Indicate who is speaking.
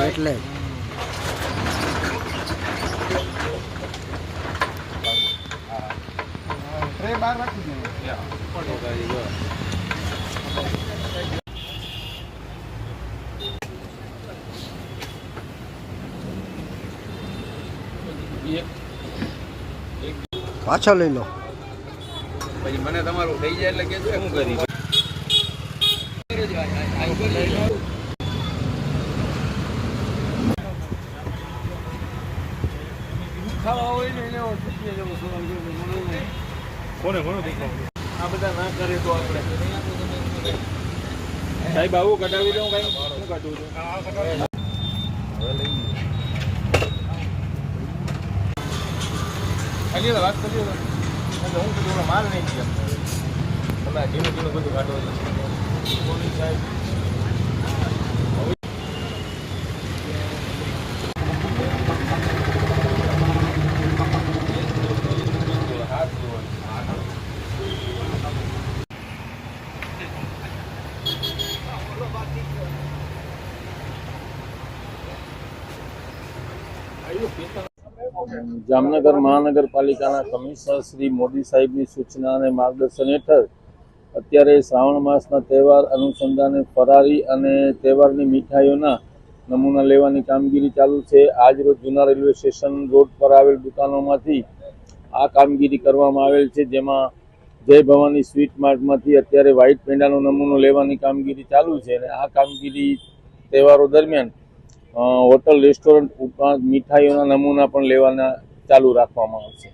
Speaker 1: એટલે બાર રાખી પાછો લઈ લો
Speaker 2: પછી મને તમારું થઈ જાય એટલે કેજો શું કરી ખાવા હોય ને એને કોને આ બધા ના કરે તો આપણે સાહેબ આવું કઢાવી દઉં કઈ શું કાઢવું છું ખાલી વાત કરીએ હું કીધું માલ નહીં ગયા તમે ધીમે ધીમે બધું કાઢો સાહેબ જામનગર મહાનગરપાલિકાના કમિશનર શ્રી મોદી સાહેબની સૂચના અને માર્ગદર્શન હેઠળ અત્યારે શ્રાવણ માસના તહેવાર અનુસંધાને ફરારી અને તહેવારની મીઠાઈઓના નમૂના લેવાની કામગીરી ચાલુ છે. આજ રોજ જૂના રેલવે સ્ટેશન રોડ પર આવેલ દુકાનોમાંથી આ કામગીરી કરવામાં આવેલ છે, જેમાં જય ભવાની સ્વીટ માર્ટમાંથી અત્યારે વ્હાઇટ પેંડાનો નમૂનો લેવાની કામગીરી ચાલુ છે અને આ કામગીરી તહેવારો દરમિયાન હોટલ રેસ્ટોરન્ટ ઉપરાંત મીઠાઈઓના નમૂના પણ લેવાના ચાલુ રાખવામાં આવશે.